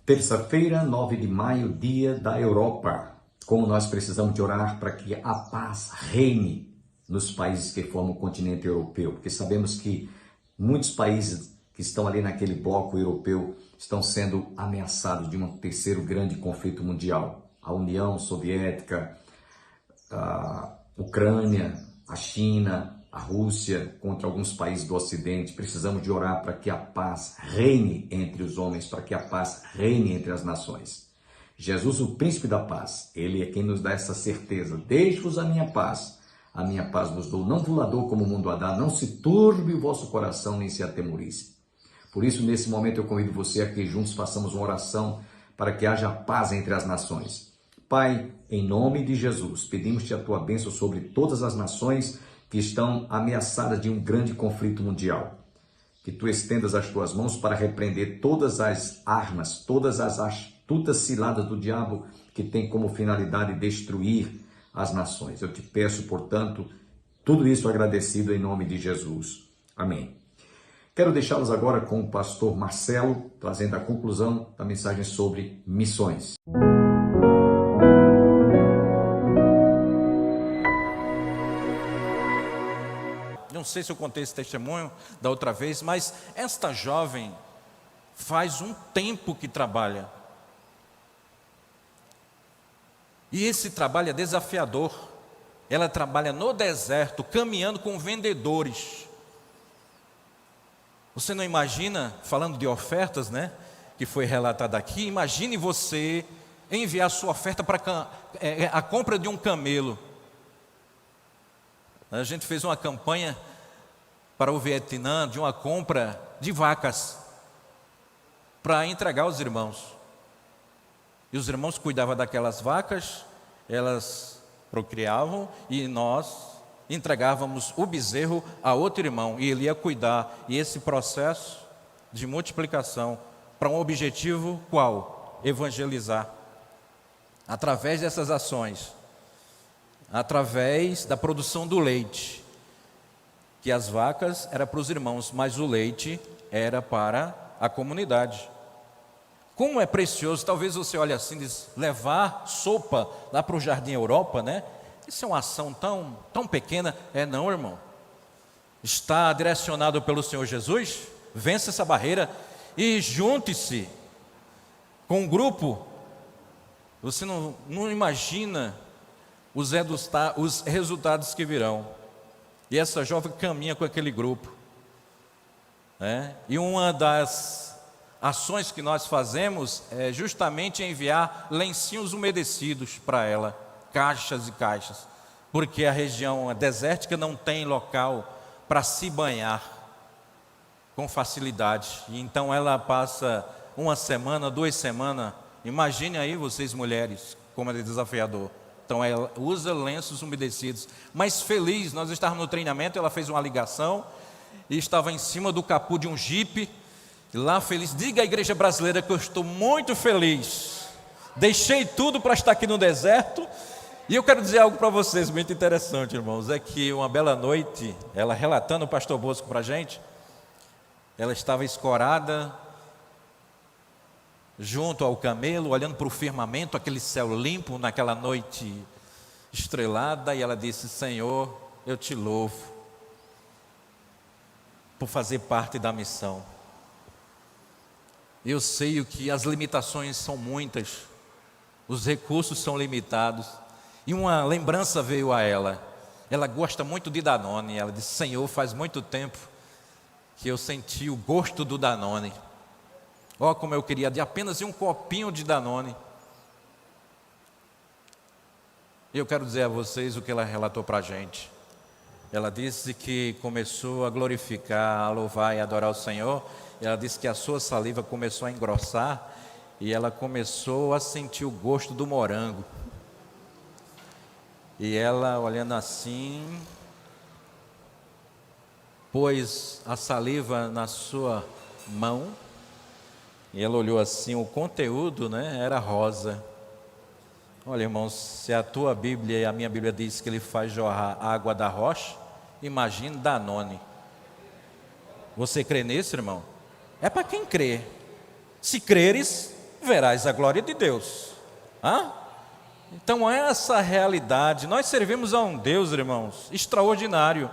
Terça-feira, 9 de maio, dia da Europa. Como nós precisamos de orar para que a paz reine nos países que formam o continente europeu, porque sabemos que muitos países que estão ali naquele bloco europeu estão sendo ameaçados de um terceiro grande conflito mundial. A União Soviética, a Ucrânia, a China, a Rússia, contra alguns países do Ocidente. Precisamos de orar para que a paz reine entre os homens, para que a paz reine entre as nações. Jesus, o príncipe da paz, ele é quem nos dá essa certeza. Deixe-vos a minha paz vos dou. Não vos la dou como o mundo a dá, não se turbe o vosso coração, nem se atemorize. Por isso, nesse momento, eu convido você a que juntos façamos uma oração para que haja paz entre as nações. Pai, em nome de Jesus, pedimos-te a tua bênção sobre todas as nações que estão ameaçadas de um grande conflito mundial. Que tu estendas as tuas mãos para repreender todas as armas, todas as astutas ciladas do diabo que tem como finalidade destruir as nações. Eu te peço, portanto, tudo isso agradecido em nome de Jesus. Amém. Quero deixá-los agora com o pastor Marcelo, trazendo a conclusão da mensagem sobre missões. Não sei se eu contei esse testemunho da outra vez, mas esta jovem faz um tempo que trabalha. E esse trabalho é desafiador. Ela trabalha no deserto, caminhando com vendedores. Você não imagina, falando de ofertas, né, que foi relatado aqui, imagine você enviar sua oferta para a compra de um camelo. A gente fez uma campanha para o Vietnã de uma compra de vacas para entregar aos irmãos. E os irmãos cuidavam daquelas vacas, elas procriavam e nós entregávamos o bezerro a outro irmão e ele ia cuidar. E esse processo de multiplicação para um objetivo qual? Evangelizar. Através dessas ações, através da produção do leite, que as vacas eram para os irmãos, mas o leite era para a comunidade. Como é precioso, talvez você olhe assim e diz, levar sopa lá para o Jardim Europa, né? Isso é uma ação tão pequena. Não, irmão. Está direcionado pelo Senhor Jesus, vença essa barreira e junte-se com um grupo. Você não imagina os resultados que virão. E essa jovem caminha com aquele grupo, né? E uma das ações que nós fazemos é justamente enviar lencinhos umedecidos para ela, caixas e caixas, porque a região desértica não tem local para se banhar com facilidade. E então ela passa uma semana, 2 semanas, imagine aí vocês mulheres, como é desafiador. Então ela usa lenços umedecidos, mas feliz. Nós estávamos no treinamento, ela fez uma ligação e estava em cima do capô de um jipe, e lá feliz, diga à igreja brasileira que eu estou muito feliz, deixei tudo para estar aqui no deserto. E eu quero dizer algo para vocês muito interessante, irmãos, é que uma bela noite, ela relatando o pastor Bosco para a gente, ela estava escorada junto ao camelo, olhando para o firmamento, aquele céu limpo, naquela noite estrelada, e ela disse, Senhor, eu te louvo por fazer parte da missão. Eu sei que as limitações são muitas, os recursos são limitados, e uma lembrança veio a ela. Ela gosta muito de Danone, ela disse, Senhor, faz muito tempo que eu senti o gosto do Danone. Como eu queria de apenas um copinho de Danone. E eu quero dizer a vocês o que ela relatou para a gente. Ela disse que começou a glorificar, a louvar e adorar o Senhor. Ela disse que a sua saliva começou a engrossar e ela começou a sentir o gosto do morango. E ela, olhando assim, pôs a saliva na sua mão. E ela olhou assim, o conteúdo, né, era rosa. Olha, irmãos, se a tua Bíblia e a minha Bíblia diz que ele faz jorrar água da rocha, imagine Danone. Você crê nisso, irmão? É para quem crê. Se creres, verás a glória de Deus. Hã? Então, essa realidade, nós servimos a um Deus, irmãos, extraordinário,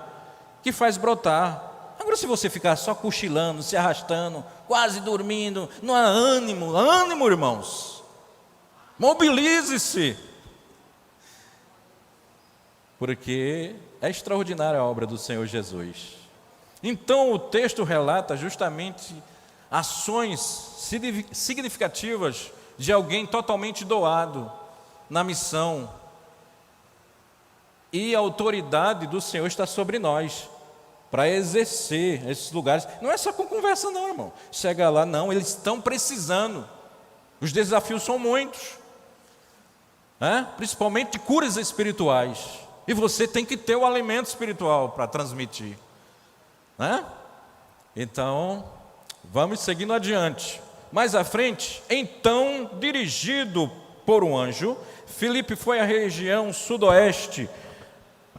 que faz brotar. Agora, se você ficar só cochilando, se arrastando, quase dormindo, não há ânimo, irmãos, mobilize-se, porque é extraordinária a obra do Senhor Jesus. Então, o texto relata justamente ações significativas de alguém totalmente doado na missão, e a autoridade do Senhor está sobre nós para exercer esses lugares. Não é só com conversa não, irmão. Chega lá, não, eles estão precisando. Os desafios são muitos, principalmente de curas espirituais, e você tem que ter o alimento espiritual para transmitir, Então, vamos seguindo adiante. Mais à frente, então, dirigido por um anjo, Filipe foi à região sudoeste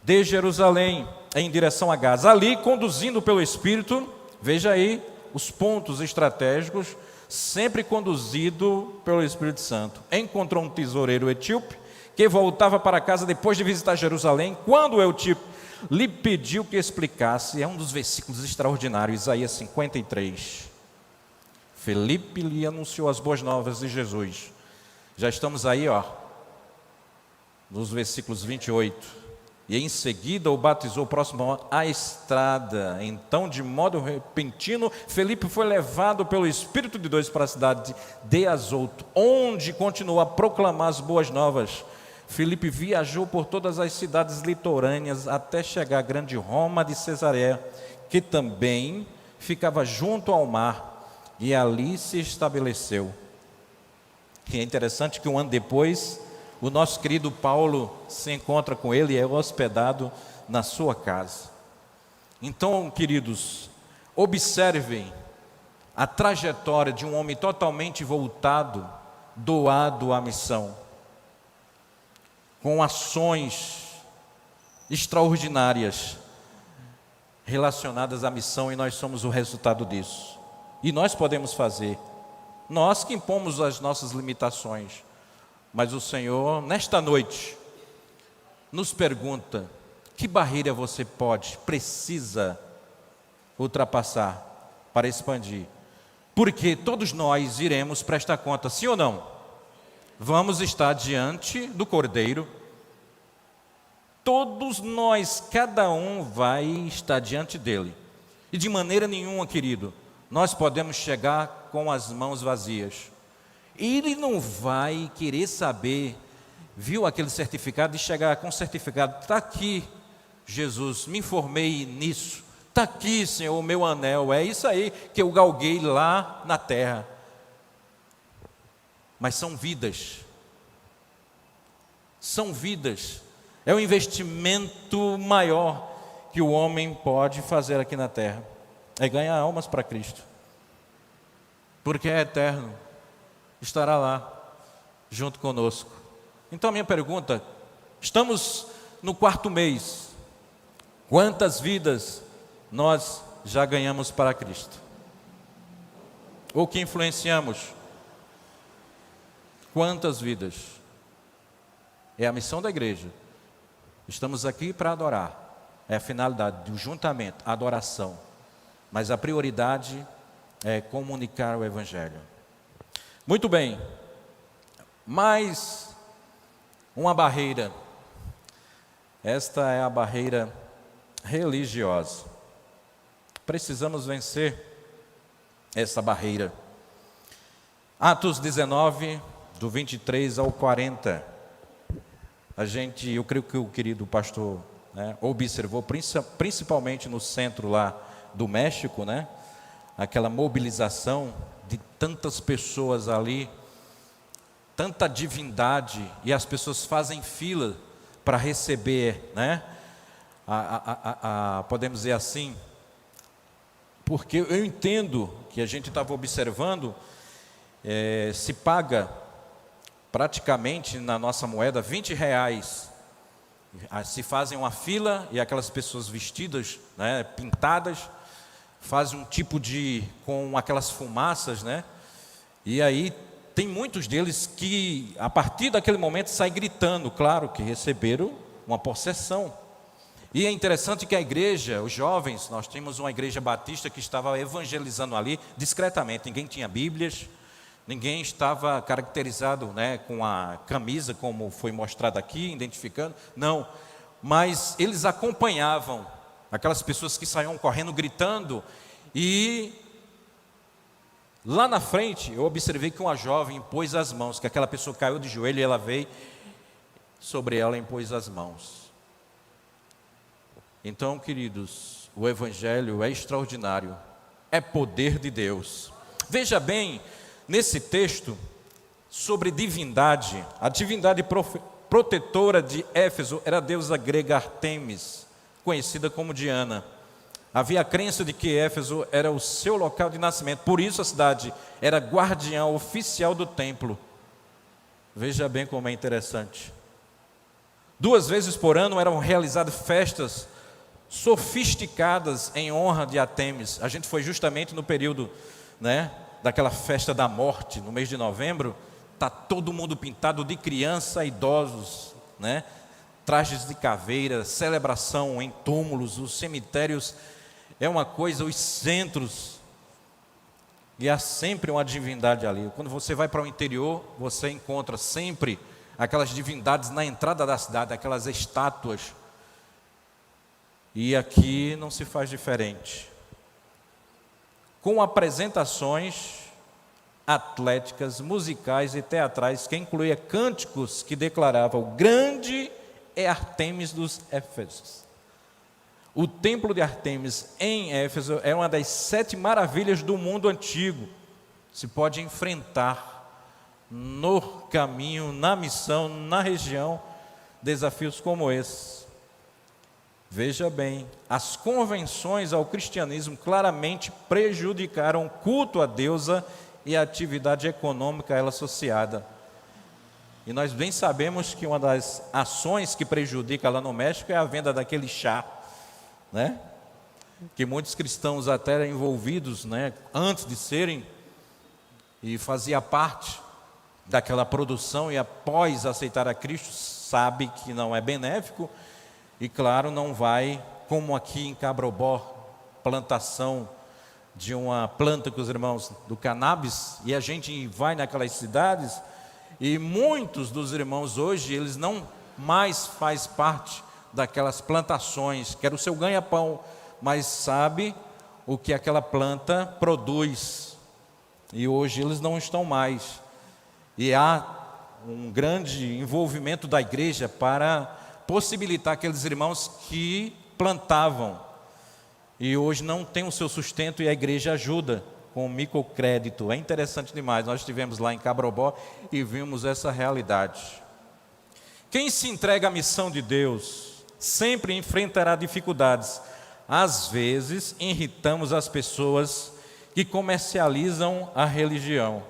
de Jerusalém, em direção a Gaza. Ali, conduzindo pelo Espírito, veja aí os pontos estratégicos, sempre conduzido pelo Espírito Santo. Encontrou um tesoureiro etíope, que voltava para casa depois de visitar Jerusalém. Quando o etíope lhe pediu que explicasse, é um dos versículos extraordinários, Isaías 53. Filipe lhe anunciou as boas novas de Jesus. Já estamos aí, nos versículos 28. E em seguida o batizou próximo à estrada. Então, de modo repentino, Filipe foi levado pelo Espírito de Deus para a cidade de Azoto, onde continuou a proclamar as boas novas. Filipe viajou por todas as cidades litorâneas até chegar à grande Roma de Cesareia, que também ficava junto ao mar, e ali se estabeleceu. E é interessante que um ano depois, o nosso querido Paulo se encontra com ele e é hospedado na sua casa. Então, queridos, observem a trajetória de um homem totalmente voltado, doado à missão, com ações extraordinárias relacionadas à missão, e nós somos o resultado disso. E nós podemos fazer, nós que impomos as nossas limitações, mas o Senhor, nesta noite, nos pergunta: que barreira você precisa ultrapassar para expandir? Porque todos nós iremos prestar conta, sim ou não? Vamos estar diante do Cordeiro. Todos nós, cada um vai estar diante dele. E de maneira nenhuma, querido, nós podemos chegar com as mãos vazias. Ele não vai querer saber, viu aquele certificado, e chegar com o certificado: está aqui, Jesus, me informei nisso, está aqui, Senhor, o meu anel, é isso aí que eu galguei lá na terra. Mas são vidas, é um investimento maior que o homem pode fazer aqui na terra, é ganhar almas para Cristo, porque é eterno, estará lá junto conosco. Então a minha pergunta: estamos no 4º mês, quantas vidas nós já ganhamos para Cristo? Ou que influenciamos? Quantas vidas? É a missão da igreja. Estamos aqui para adorar, é a finalidade do juntamento, a adoração, mas a prioridade é comunicar o Evangelho. Muito bem, mais uma barreira. Esta é a barreira religiosa. Precisamos vencer essa barreira. Atos 19, do 23 ao 40. Eu creio que o querido pastor, observou, principalmente no centro lá do México, aquela mobilização de tantas pessoas ali, tanta divindade, e as pessoas fazem fila para receber, podemos dizer assim, porque eu entendo que a gente estava observando, se paga praticamente na nossa moeda R$20, se fazem uma fila e aquelas pessoas vestidas, pintadas, fazem um tipo de, com aquelas fumaças, e aí tem muitos deles que, a partir daquele momento, saem gritando, claro que receberam uma possessão. E é interessante que a igreja, os jovens, nós tínhamos uma igreja batista que estava evangelizando ali discretamente, ninguém tinha Bíblias, ninguém estava caracterizado, né, com a camisa como foi mostrado aqui, identificando, não, mas eles acompanhavam aquelas pessoas que saíam correndo, gritando, e lá na frente eu observei que uma jovem impôs as mãos, que aquela pessoa caiu de joelho e ela veio sobre ela e impôs as mãos. Então, queridos, o Evangelho é extraordinário, é poder de Deus. Veja bem, nesse texto, sobre divindade, a divindade protetora de Éfeso era a deusa grega Ártemis, conhecida como Diana. Havia a crença de que Éfeso era o seu local de nascimento, por isso a cidade era guardiã oficial do templo. Veja bem como é interessante. 2 vezes por ano eram realizadas festas sofisticadas em honra de Ártemis. A gente foi justamente no período, né, daquela festa da morte, no mês de novembro. Está todo mundo pintado, de criança a idosos, né? Trajes de caveira, celebração em túmulos, os cemitérios, é uma coisa, os centros, e há sempre uma divindade ali. Quando você vai para o interior, você encontra sempre aquelas divindades na entrada da cidade, aquelas estátuas. E aqui não se faz diferente. Com apresentações atléticas, musicais e teatrais, que incluía cânticos que declaravam: grande é Ártemis dos Éfesos. O templo de Ártemis em Éfeso é uma das 7 maravilhas do mundo antigo. Se pode enfrentar no caminho, na missão, na região, desafios como esse. Veja bem, as convenções ao cristianismo claramente prejudicaram o culto à deusa e a atividade econômica a ela associada. E nós bem sabemos que uma das ações que prejudica lá no México é a venda daquele chá, né? Que muitos cristãos até eram envolvidos, né, antes de serem, e fazia parte daquela produção, e após aceitar a Cristo, sabe que não é benéfico. E claro, não vai, como aqui em Cabrobó, plantação de uma planta, que os irmãos, do cannabis, e a gente vai naquelas cidades, e muitos dos irmãos hoje, eles não mais faz parte daquelas plantações, que era o seu ganha-pão, mas sabe o que aquela planta produz, e hoje eles não estão mais, e há um grande envolvimento da igreja para possibilitar aqueles irmãos que plantavam e hoje não tem o seu sustento, e a igreja ajuda com microcrédito. É interessante demais, nós estivemos lá em Cabrobó e vimos essa realidade. Quem se entrega à missão de Deus sempre enfrentará dificuldades. Às vezes irritamos as pessoas que comercializam a religião.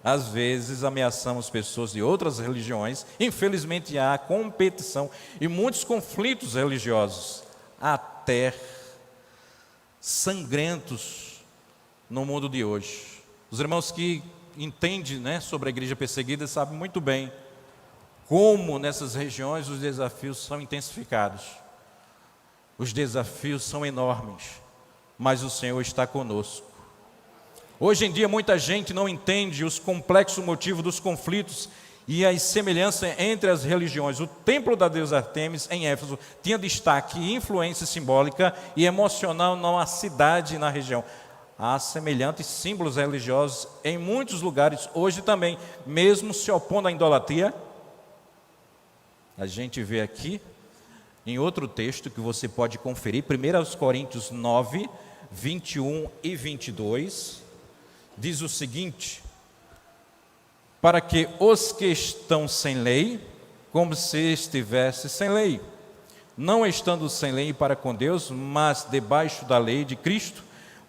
Às vezes ameaçamos pessoas de outras religiões. Infelizmente há competição e muitos conflitos religiosos, até sangrentos, no mundo de hoje. Os irmãos que entendem, né, sobre a igreja perseguida sabem muito bem como nessas regiões os desafios são intensificados. Os desafios são enormes, mas o Senhor está conosco. Hoje em dia muita gente não entende os complexos motivos dos conflitos e as semelhanças entre as religiões. O templo da deusa Ártemis em Éfeso tinha destaque e influência simbólica e emocional na cidade e na região. Há semelhantes símbolos religiosos em muitos lugares hoje também, mesmo se opondo à idolatria. A gente vê aqui em outro texto que você pode conferir, 1 Coríntios 9, 21 e 22, diz o seguinte: para que os que estão sem lei, como se estivesse sem lei, não estando sem lei para com Deus, mas debaixo da lei de Cristo,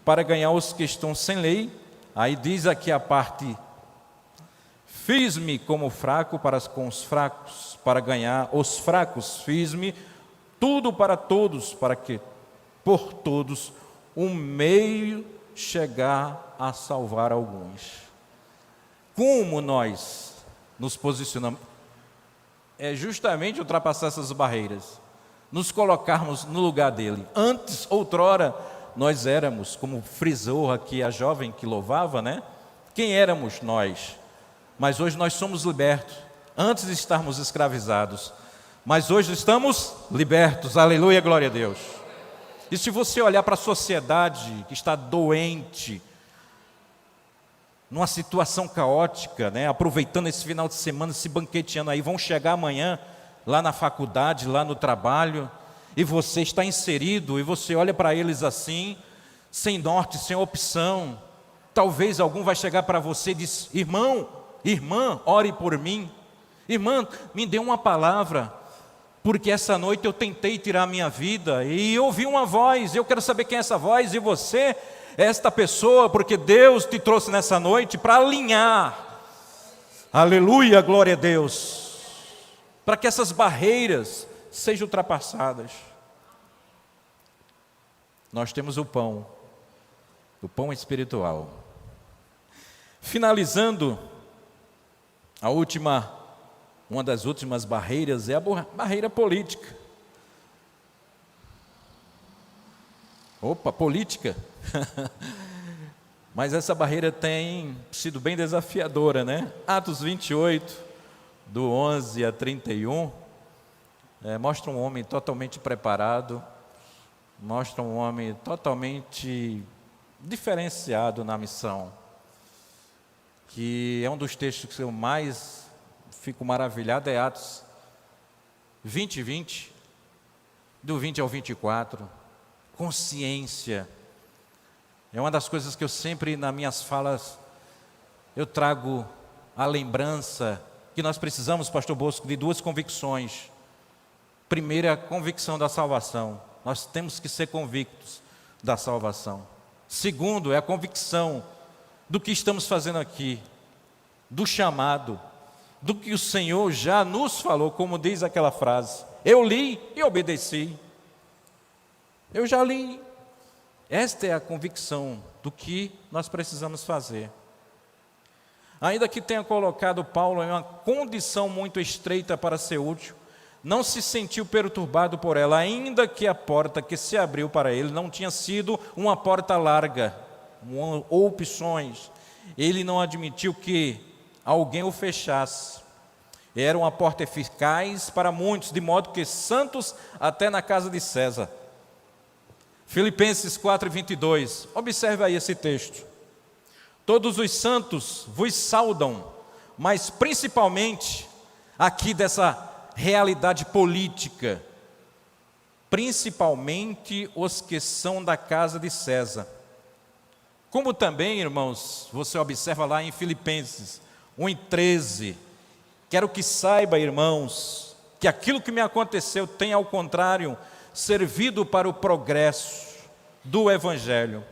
para ganhar os que estão sem lei. Aí diz aqui a parte: fiz-me como fraco para com os fracos, para ganhar os fracos. Fiz-me tudo para todos, para que por todos um meio chegar a salvar alguns. Como nós nos posicionamos? É justamente ultrapassar essas barreiras, nos colocarmos no lugar dele. Antes, outrora, nós éramos, como frisou aqui a jovem que louvava, né? Quem éramos nós? Mas hoje nós somos libertos. Antes de estarmos escravizados, mas hoje estamos libertos. Aleluia, glória a Deus. E se você olhar para a sociedade que está doente, numa situação caótica, né? Aproveitando esse final de semana, se banqueteando aí, vão chegar amanhã lá na faculdade, lá no trabalho, e você está inserido, e você olha para eles assim, sem norte, sem opção. Talvez algum vai chegar para você e diz: irmão, irmã, ore por mim. Irmã, me dê uma palavra, porque essa noite eu tentei tirar a minha vida, e ouvi uma voz, eu quero saber quem é essa voz, e você é esta pessoa, porque Deus te trouxe nessa noite para alinhar. Aleluia, glória a Deus. Para que essas barreiras sejam ultrapassadas. Nós temos o pão espiritual. Finalizando, uma das últimas barreiras é a barreira política. Opa, política. Mas essa barreira tem sido bem desafiadora, né? Atos 28, do 11 a 31, mostra um homem totalmente preparado, mostra um homem totalmente diferenciado na missão, que é um dos textos que eu mais fico maravilhado, é Atos 20, do 20 ao 24, consciência. É uma das coisas que eu sempre, nas minhas falas, eu trago a lembrança que nós precisamos, pastor Bosco, de duas convicções. Primeiro, a convicção da salvação. Nós temos que ser convictos da salvação. Segundo, é a convicção do que estamos fazendo aqui, do chamado, do que o Senhor já nos falou, como diz aquela frase: eu li e obedeci. Eu já li. Esta é a convicção do que nós precisamos fazer. Ainda que tenha colocado Paulo em uma condição muito estreita para ser útil, não se sentiu perturbado por ela, ainda que a porta que se abriu para ele não tinha sido uma porta larga, ou opções. Ele não admitiu que alguém o fechasse. Era uma porta eficaz para muitos, de modo que santos até na casa de César. Filipenses 4:22, observe aí esse texto. Todos os santos vos saudam, mas principalmente, aqui dessa realidade política, principalmente os que são da casa de César. Como também, irmãos, você observa lá em Filipenses 1:13, quero que saiba, irmãos, que aquilo que me aconteceu tem, ao contrário, servido para o progresso do Evangelho.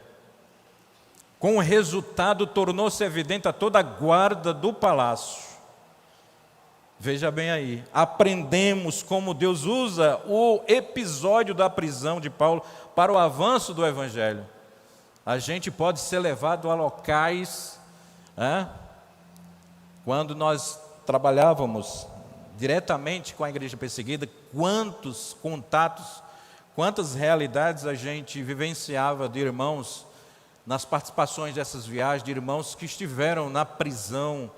Com o resultado, tornou-se evidente a toda a guarda do palácio. Veja bem aí, aprendemos como Deus usa o episódio da prisão de Paulo para o avanço do Evangelho. A gente pode ser levado a locais, quando nós trabalhávamos diretamente com a igreja perseguida, quantos contatos, quantas realidades a gente vivenciava de irmãos, nas participações dessas viagens, de irmãos que estiveram na prisão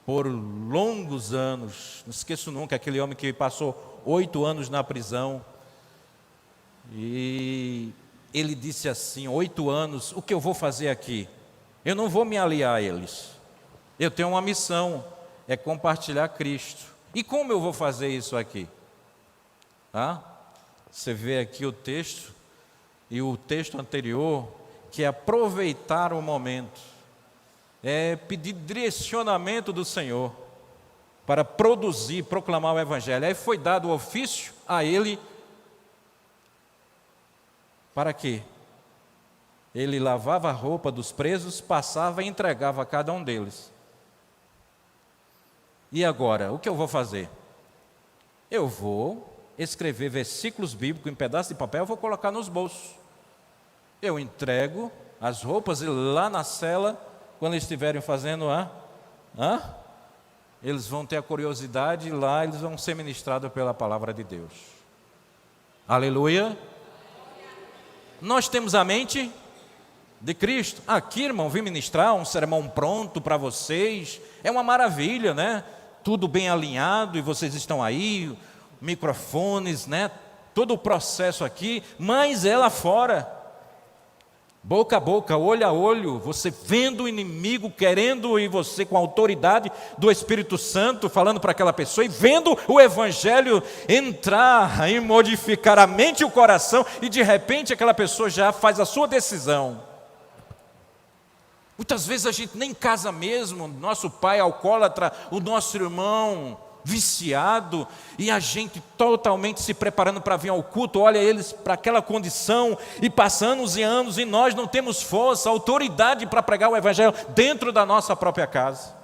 por longos anos. Não esqueço nunca aquele homem que passou 8 anos na prisão, e ele disse assim: 8 anos, o que eu vou fazer aqui? Eu não vou me aliar a eles, eu tenho uma missão, é compartilhar Cristo. E como eu vou fazer isso aqui? Você vê aqui o texto, e o texto anterior, que é aproveitar o momento, é pedir direcionamento do Senhor, para produzir, proclamar o Evangelho. Aí foi dado o ofício a ele, para quê? Ele lavava a roupa dos presos, passava e entregava a cada um deles. E agora, o que eu vou fazer? Eu vou escrever versículos bíblicos em pedaço de papel, eu vou colocar nos bolsos. Eu entrego as roupas e lá na cela, quando eles estiverem fazendo Hã? Eles vão ter a curiosidade e lá eles vão ser ministrados pela palavra de Deus. Aleluia. Nós temos a mente de Cristo. Aqui, irmão, vim ministrar um sermão pronto para vocês. É uma maravilha, né? Tudo bem alinhado e vocês estão aí, microfones, né? Todo o processo aqui, mas é lá fora. Boca a boca, olho a olho, você vendo o inimigo querendo e você com a autoridade do Espírito Santo falando para aquela pessoa e vendo o Evangelho entrar e modificar a mente e o coração e de repente aquela pessoa já faz a sua decisão. Muitas vezes a gente nem casa mesmo, nosso pai alcoólatra, o nosso irmão viciado, e a gente totalmente se preparando para vir ao culto, olha eles para aquela condição, e passa anos e anos, e nós não temos força, autoridade para pregar o Evangelho dentro da nossa própria casa.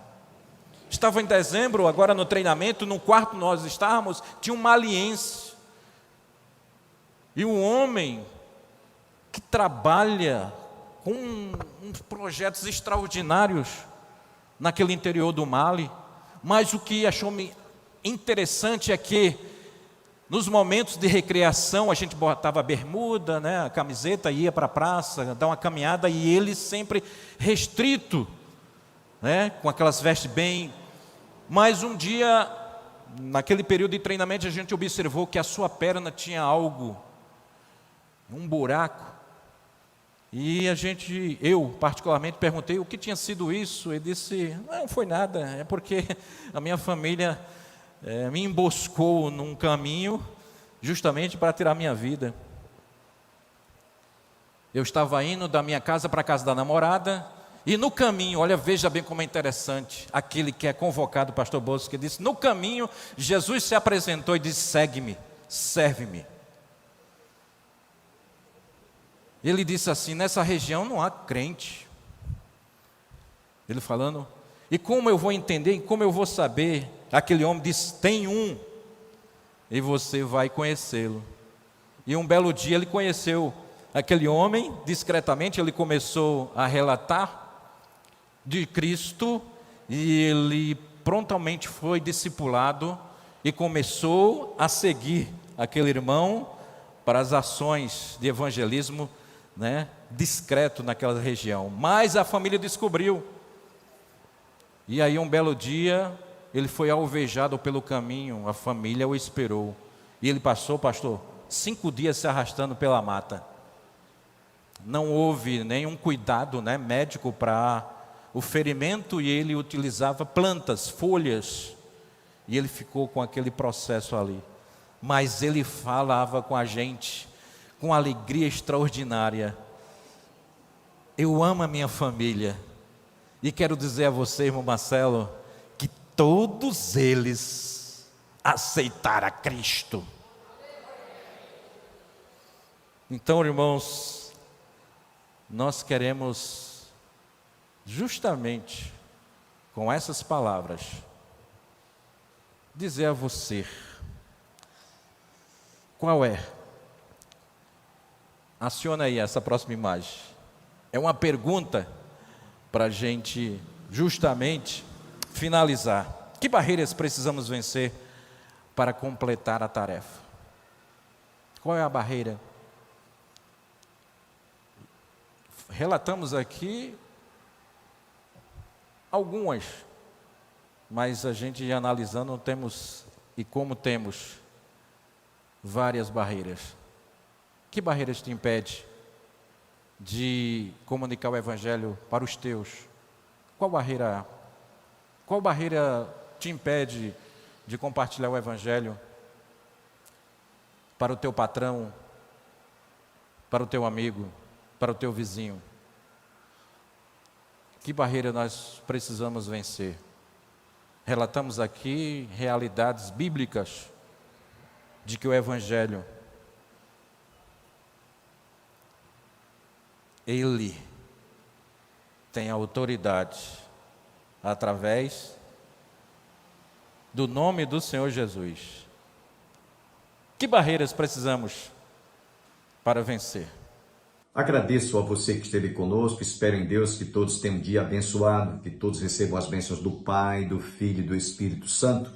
Estava em dezembro, agora no treinamento, no quarto nós estávamos, tinha um maliense, e um homem que trabalha com uns projetos extraordinários naquele interior do Mali, mas o que achou-me interessante é que nos momentos de recreação a gente botava a bermuda, né, a camiseta, ia para a praça, dar uma caminhada e ele sempre restrito, né, com aquelas vestes bem. Mas um dia, naquele período de treinamento, a gente observou que a sua perna tinha algo, um buraco. E eu particularmente perguntei o que tinha sido isso. Ele disse, não foi nada, é porque a minha família me emboscou num caminho justamente para tirar minha vida. Eu estava indo da minha casa para a casa da namorada, e no caminho, olha, veja bem como é interessante, aquele que é convocado, o pastor Bosco, que disse, no caminho, Jesus se apresentou e disse, segue-me, serve-me. Ele disse assim, nessa região não há crente. Ele falando, e como eu vou entender, e como eu vou saber? Aquele homem disse, tem um, e você vai conhecê-lo. E um belo dia ele conheceu aquele homem, discretamente ele começou a relatar de Cristo, e ele prontamente foi discipulado, e começou a seguir aquele irmão para as ações de evangelismo, né, discreto naquela região. Mas a família descobriu, e aí um belo dia ele foi alvejado pelo caminho, a família o esperou, e ele passou, pastor, 5 dias se arrastando pela mata. Não houve nenhum cuidado, né, médico para o ferimento, e ele utilizava plantas, folhas, e ele ficou com aquele processo ali. Mas ele falava com a gente com alegria extraordinária. Eu amo a minha família, e quero dizer a você, irmão Marcelo, que todos eles aceitaram a Cristo. Então, irmãos, nós queremos justamente com essas palavras dizer a você, qual é? Aciona aí essa próxima imagem. É uma pergunta para a gente justamente finalizar. Que barreiras precisamos vencer para completar a tarefa? Qual é a barreira? Relatamos aqui algumas, mas a gente analisando temos, e como temos várias barreiras. Que barreiras te impede de comunicar o Evangelho para os teus? Qual barreira há? Qual barreira te impede de compartilhar o Evangelho para o teu patrão, para o teu amigo, para o teu vizinho? Que barreira nós precisamos vencer? Relatamos aqui realidades bíblicas de que o Evangelho, ele tem autoridade através do nome do Senhor Jesus. Que barreiras precisamos para vencer? Agradeço a você que esteve conosco, espero em Deus que todos tenham um dia abençoado, que todos recebam as bênçãos do Pai, do Filho e do Espírito Santo.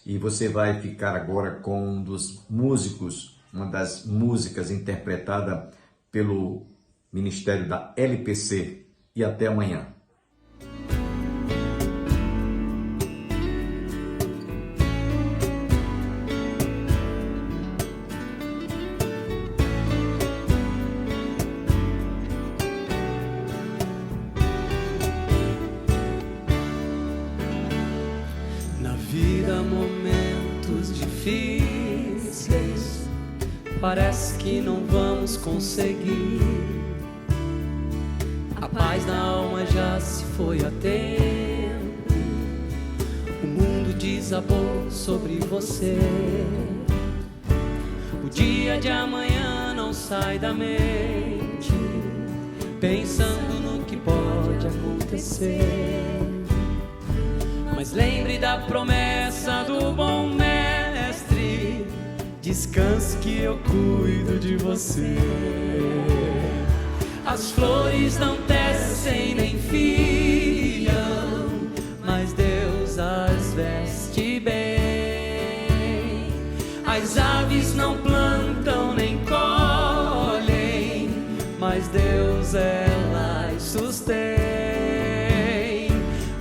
E você vai ficar agora com um dos músicos, uma das músicas interpretada pelo Ministério da LPC. E até amanhã. Na vida, momentos difíceis, parece que não vamos conseguir. A paz da alma já se foi há tempo. O mundo desabou sobre você. O dia de amanhã não sai da mente, pensando no que pode acontecer. Mas lembre da promessa do bom mestre: descanse que eu cuido de você. As flores não tecem nem fiam, mas Deus as veste bem. As aves não plantam nem colhem, mas Deus elas sustém.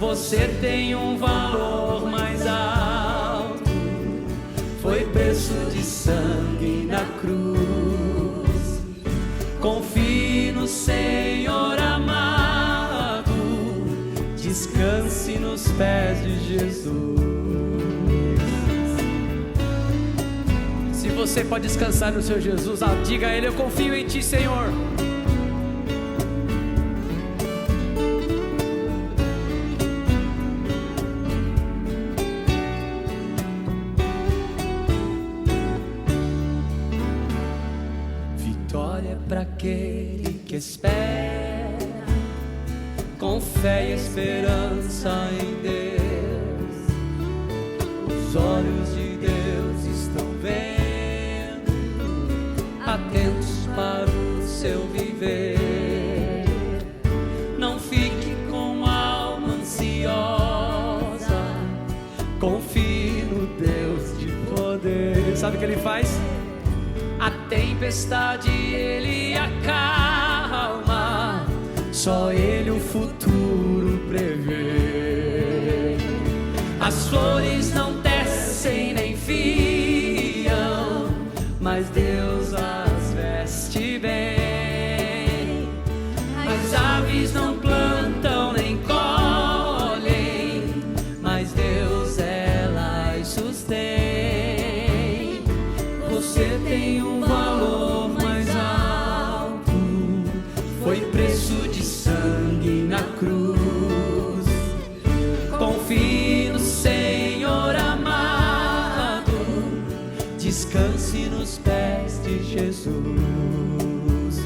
Você tem um valor mais alto, foi preço de sangue na cruz. Confie no Senhor amado, descanse nos pés de Jesus. Se você pode descansar no seu Jesus, diga a Ele: eu confio em Ti, Senhor. Vitória para aquele que espera, com fé e esperança em Deus. Os olhos de Deus estão vendo, atentos para o seu viver. Não fique com a alma ansiosa, confie no Deus de poder. Sabe o que Ele faz? A tempestade Ele acalma, só Ele o futuro prevê. As flores não tecem nem fiam, mas Deus as veste bem. As aves não plantam nem colhem, mas Deus elas sustém. Você tem um valor mais alto, foi preço de sangue na cruz. Confie no Senhor amado, descanse nos pés de Jesus.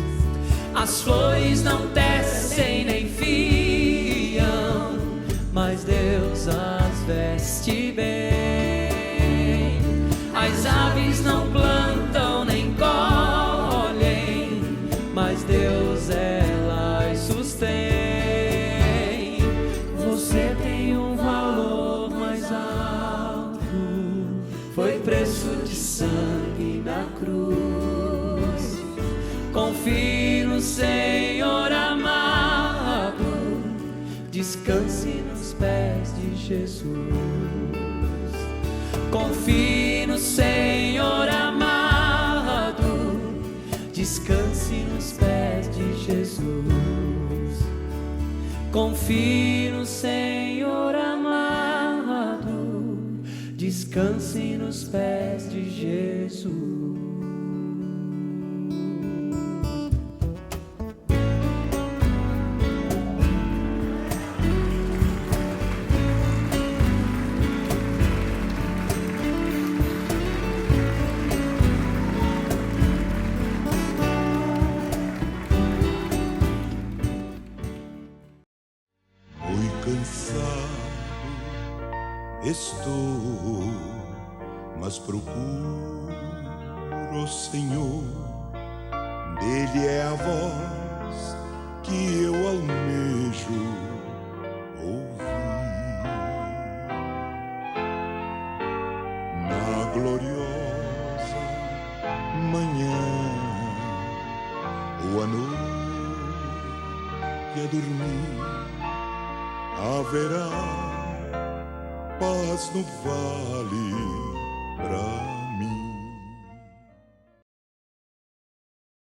As flores não tecem nem fiam, mas Deus as veste bem. As aves não plantam nem colhem, mas Deus elas sustém. Você tem um valor mais alto, foi preço de sangue na cruz. Confie no Senhor amado, descanse nos pés de Jesus. Confie no Senhor amado, descanse nos pés de Jesus. Confie no Senhor amado, descanse nos pés de Jesus. Estou, mas procuro, Senhor, Ele é a voz que eu almejo ouvir. Na gloriosa manhã, ou à noite a dormir, haverá paz no vale pra mim.